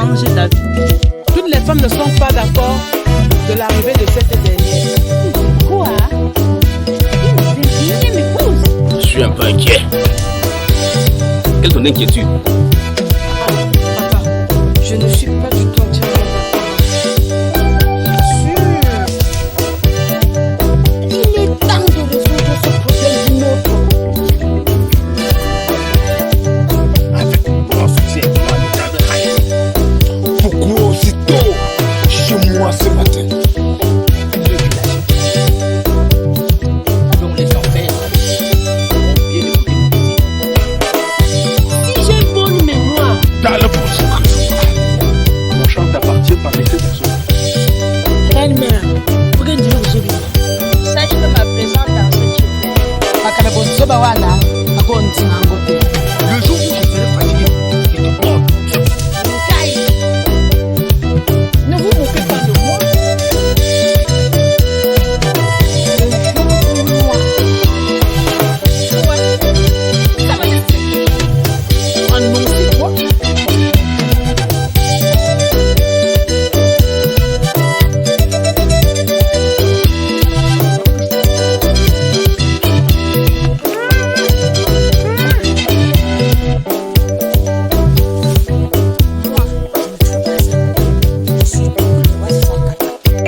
changer ta vie. Toutes les femmes ne sont pas d'accord de l'arrivée de cette dernière. Quoi? Il m'épouse. Je suis un peu inquiet. Quelle est ton inquiétude? Papa, je ne suis pas du tout entièrement d'accord. Il est temps de résoudre ce problème d'une autre. Avec mon soutien, Pourquoi aussitôt chez moi ce matin? dont les enfers ont bien écouté mon petit. Si j'ai bonne mémoire, Dans le bouche. Mon champ t'appartient par les deux personnes. belle-mère, pourquoi Dieu vous oublie? Sache que ma présence dans ce chemin. Le jour où je serai fatigué, je te prends. Ne vous moquez pas de moi. Ça va être. Ah non, c'est quoi?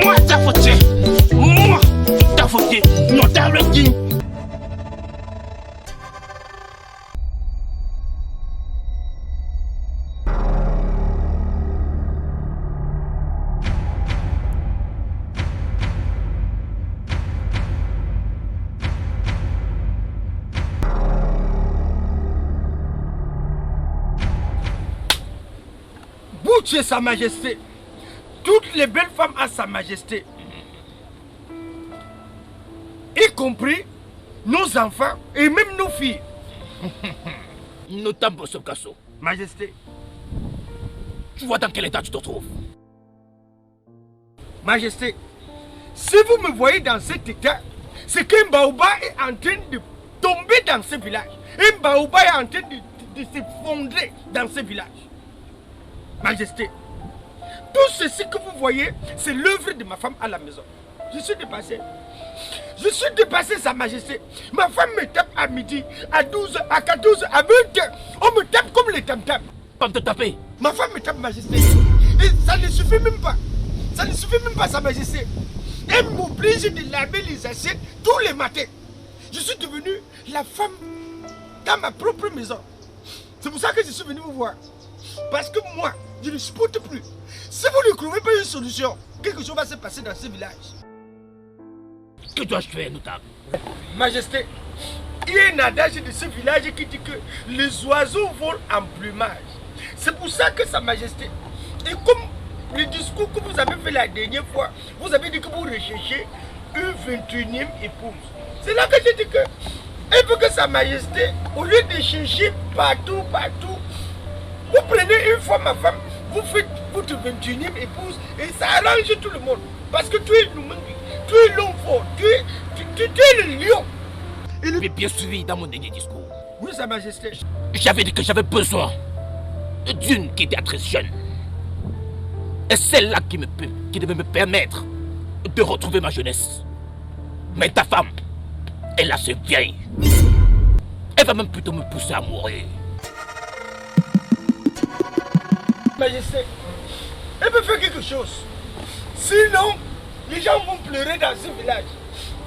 Moi, t'as fauté. Moi, t'as fauté. Non, t'as le dit. Boucher Sa Majesté. Toutes les belles femmes à Sa Majesté. Y compris nos enfants et même nos filles. Nous t'avons ce casso. Majesté, Tu vois dans quel état tu te trouves? Majesté, si vous me voyez dans cet état, c'est qu'un baobab est en train de tomber dans ce village. Un baobab est en train de s'effondrer dans ce village. Majesté, tout ceci que vous voyez, c'est l'œuvre de ma femme à la maison. Je suis dépassé. Je suis dépassé, Sa Majesté. Ma femme me tape à midi, à 12, à 14, à 20h. On me tape comme les tam-tams. Pas me te taper. Ma femme me tape, Majesté. Et ça ne suffit même pas. Ça ne suffit même pas, Sa Majesté. Elle m'oblige de laver les assiettes tous les matins. Je suis devenue la femme dans ma propre maison. C'est pour ça que je suis venu vous voir. Parce que moi, je ne supporte plus. Si vous ne trouvez pas une solution, quelque chose va se passer dans ce village. Que dois-je faire, notable? Majesté, il y a un adage de ce village qui dit que les oiseaux volent en plumage. C'est pour ça que Sa Majesté, et comme le discours que vous avez fait la dernière fois, vous avez dit que vous recherchez une 21e épouse. C'est là que j'ai dit que, il faut que Sa Majesté, au lieu de chercher partout, vous prenez une fois ma femme, vous faites votre 21e épouse et ça arrange tout le monde. Parce que tu es l'homme fort, tu es le lion. Tu m'as bien suivi dans mon dernier discours. Oui, Sa Majesté. J'avais dit que j'avais besoin d'une qui était très jeune. Et celle-là qui devait me permettre de retrouver ma jeunesse. Mais ta femme, elle est assez vieille. Elle va même plutôt me pousser à mourir. Majesté, elle peut faire quelque chose. Sinon, les gens vont pleurer dans ce village.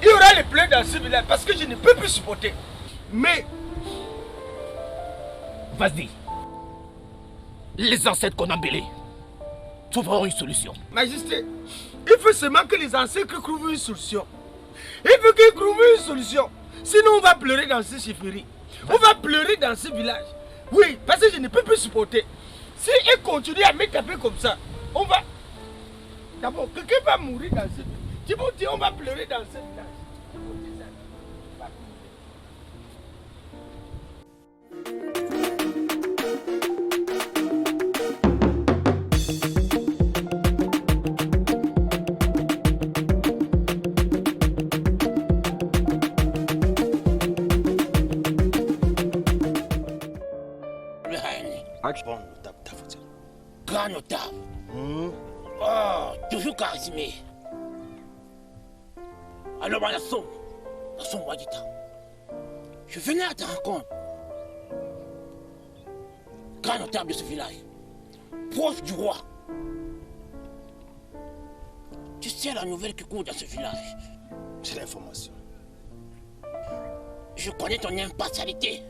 Il y aura les pleurs dans ce village parce que je ne peux plus supporter. Mais, Vas-y. Les ancêtres qu'on a embellés trouveront une solution. Majesté, il faut seulement que les ancêtres trouvent une solution. Il faut qu'ils trouvent une solution. Sinon, on va pleurer dans ce chefferie. On va pleurer dans ce village. Oui, parce que je ne peux plus supporter. Si elle continue à me taper comme ça, on va... D'abord, quelqu'un va mourir dans ce village. Tu peux dire, on va pleurer dans ce village. Je vous dis ça. Bon, ta faute. Grand notable. Oh, toujours charismé. Alors, la somme Wadita. Je venais à ta rencontre. Grand notable de ce village. Proche du roi. Tu sais la nouvelle qui court dans ce village? J'ai l'information. Je connais ton impartialité,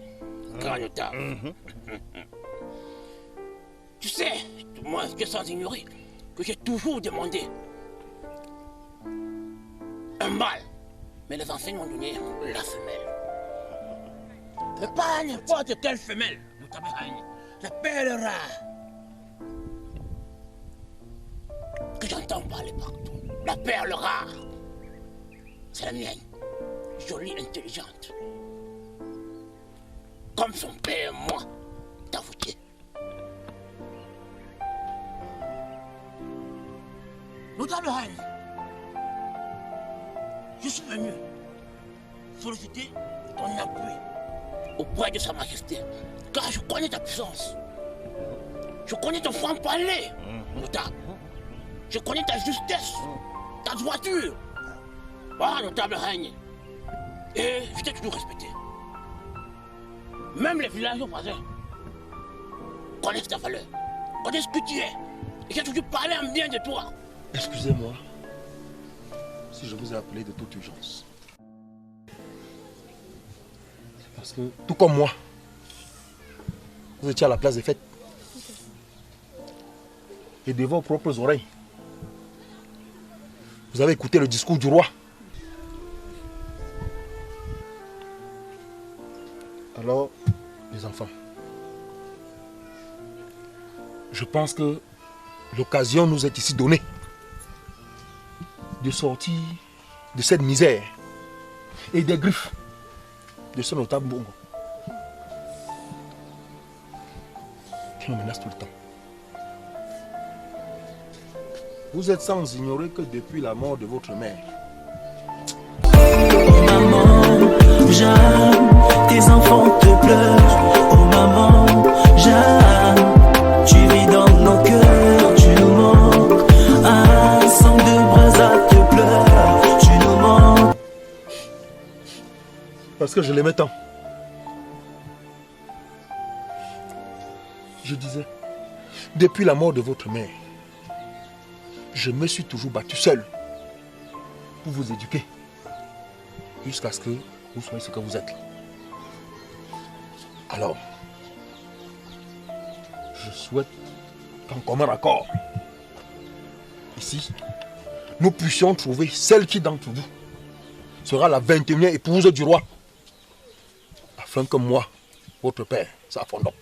grand notable. Tu sais, moi, que sans ignorer, que j'ai toujours demandé un mâle, mais les anciens m'ont donné la femelle. Mais pas n'importe quelle femelle, notable Haïni. La perle rare. Que j'entends parler partout. La perle rare. C'est la mienne. Jolie, intelligente. Comme son père, moi, Tavoutier. Notable Haïni, je suis venu solliciter ton appui auprès de Sa Majesté, car je connais ta puissance. Je connais ton franc-parler, notable. Je connais ta justesse, ta droiture. Ah, notable Haïni. Et je t'ai toujours respecté. Même les villageois voisins connaissent ta valeur, connaissent qui tu es. Et j'ai toujours parlé en bien de toi. Excusez-moi si je vous ai appelé de toute urgence. Parce que, tout comme moi, vous étiez à la place des fêtes. Et de vos propres oreilles, vous avez écouté le discours du roi. Alors, les enfants, je pense que l'occasion nous est ici donnée de sortir de cette misère et des griffes de ce notable Bongo qui nous menace tout le temps. Vous êtes sans ignorer que depuis la mort de votre mère, maman, Jeanne, tes enfants te pleurent. Oh maman, Jeanne, tu vis dans nos cœurs, tu nous manques. Un sang de brasa te pleure, tu nous manques. parce que je l'aimais tant. Je disais, depuis la mort de votre mère, je me suis toujours battu seul pour vous éduquer, jusqu'à ce que vous soyez ce que vous êtes. Alors, je souhaite qu'en commun accord, ici, nous puissions trouver celle qui d'entre vous sera la 21e épouse du roi, afin que moi, votre père, sa fondant,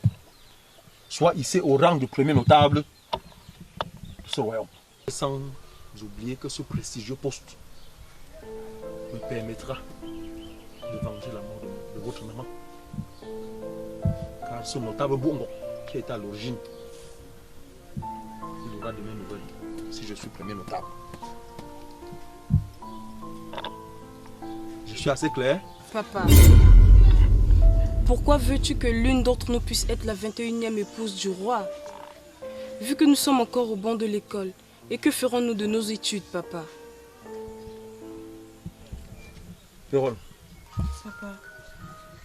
soit ici au rang de premier notable de ce royaume. Sans oublier que ce prestigieux poste me permettra de venger la mort de votre maman. Car ce notable Bongo, qui est à l'origine, il aura de mes nouvelles si je suis premier notable. Je suis assez clair? Papa, pourquoi veux-tu que l'une d'entre nous puisse être la 21e épouse du roi? Vu que nous sommes encore au banc de l'école, et que ferons-nous de nos études, papa? Pérol, Papa.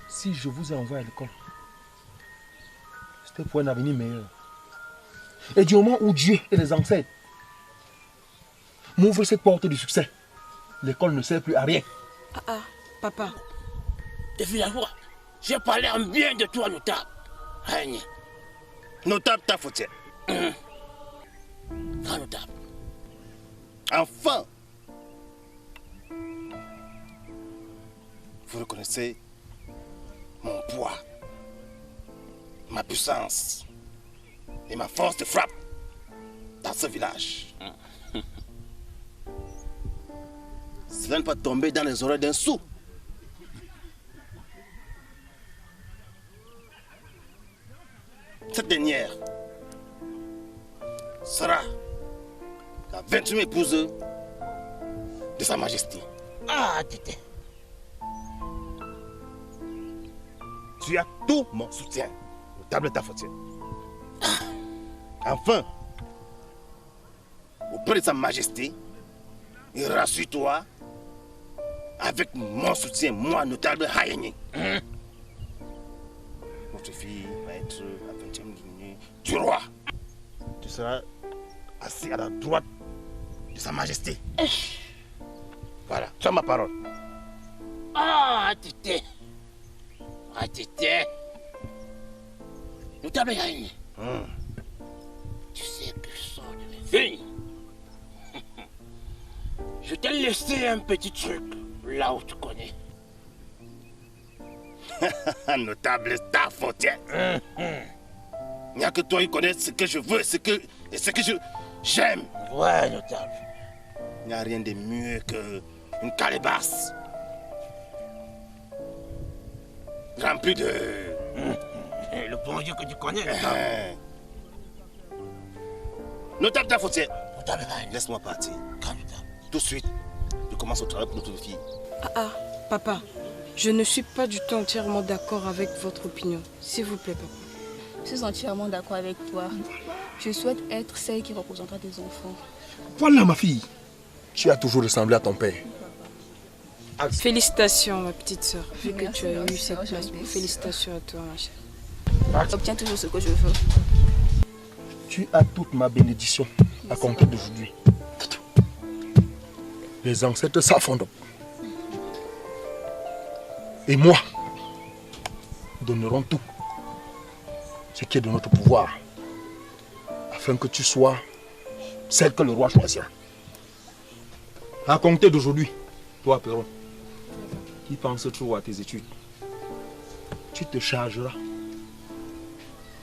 si je vous ai envoyé à l'école, c'était pour un avenir meilleur. Et du moment où Dieu et les ancêtres m'ouvrent cette porte du succès, l'école ne sert plus à rien. Papa. Et villageois, j'ai parlé en bien de toi, notable. Règne. Notable Tafoutier. Grand notable. Enfin, vous reconnaissez mon poids, ma puissance et ma force de frappe dans ce village. Cela ne peut pas tomber dans les oreilles d'un sou. Cette dernière sera la 21e épouse de Sa Majesté. Ah, Tété. Tu as tout mon soutien, notable Tafoutier. Enfin, auprès de Sa Majesté. Et rassure-toi, avec mon soutien, moi, notable Hayani, notre fille va être la 20e lignée du roi. Tu seras assis à la droite de Sa Majesté. Voilà, tu as ma parole. Ah, Tité. Ah, Tité. Notable Hayani. Tu sais que je sors de mes veines. Je t'ai laissé un petit truc là où tu connais. Notable, ta faute. Il n'y a que toi qui connais ce que je veux, ce que j'aime. Ouais, notable. Il n'y a rien de mieux qu'une calebasse remplie de... Le bon Dieu que tu connais, notable. Notable, ta faute. Notable, Laisse-moi partir. calme, notable. Tout de suite, je commence au travail pour notre fille. Papa, je ne suis pas du tout entièrement d'accord avec votre opinion. S'il vous plaît, papa. Je suis entièrement d'accord avec toi. Je souhaite être celle qui représentera tes enfants. Voilà ma fille. Tu as toujours ressemblé à ton père. Félicitations, ma petite soeur, vu que Merci, tu as eu merci, cette merci. place. Félicitations à toi, ma chère. J'obtiens toujours ce que je veux. Tu as toute ma bénédiction à compter d'aujourd'hui. Les ancêtres s'affondent. Et moi, nous donnerons tout ce qui est de notre pouvoir afin que tu sois celle que le roi choisira. À compter d'aujourd'hui, toi, Perron, qui pense trop à tes études, tu te chargeras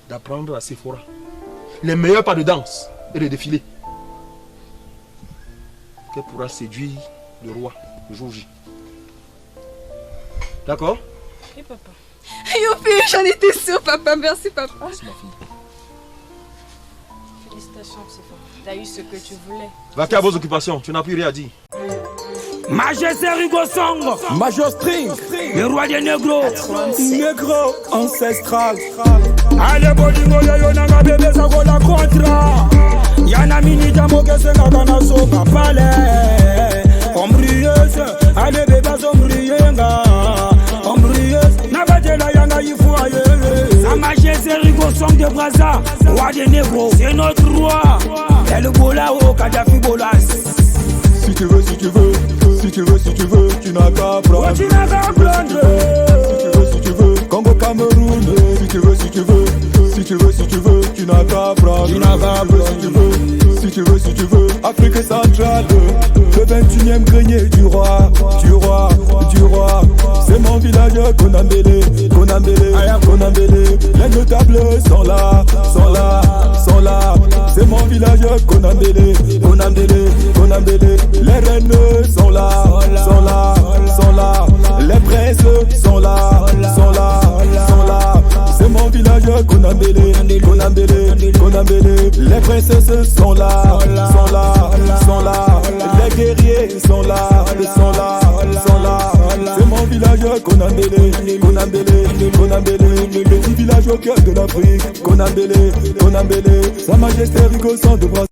d'apprendre à Sephora les meilleurs pas de danse et de défilé qu'elle pourra séduire le roi le jour J. D'accord? Et papa? Youpi, j'en étais sûre, papa. Merci, papa. Merci ma fille. Félicitations, Sephora. Tu as eu ce que tu voulais. Va faire vos occupations, tu n'as plus rien à dire. Majesté Rigo Song, Major String, le roi des négros, négro ancestral. Allez bolingo yo nanga bébé ça go la contra. Yana mini jamo que se ngana so papale. Ombrieuse, allez bébé sombrienga. Ombrieuse, nabatela yanga yifuaye. Sa Majesté Rigo Song de Brazza, roi des négros, c'est notre roi. Et le bola au Kadhafi Bolas. Si tu veux, si tu veux, si tu veux, si tu veux, tu n'as qu'à prendre. Tu n'as qu'à prendre. Si tu veux, Congo, Cameroun. Si tu veux, si tu veux, si tu veux, si tu veux, tu n'as qu'à prendre. Tu n'as qu'à prendre. Si tu veux, si tu veux, si tu veux, Afrique centrale. Le 21e grenier du roi, du roi, du roi. C'est mon village Konambélé, Konambélé, Konambélé. Les notables sont là, sont là, sont là. C'est mon village Konambélé, Konambélé, Konambélé. Les reines sont là, sont là, sont là. Les princes sont là, sont là, sont là. C'est mon village Konambélé, Konambélé, Konambélé. Les princesses sont là, sont là, sont là. Les guerriers sont là, sont là, sont là. C'est mon village Konambélé, Konambélé, Konambélé. Le petit village au cœur de l'Afrique. Konambélé, Konambélé. Sa Majesté Rigo Song de Brazza.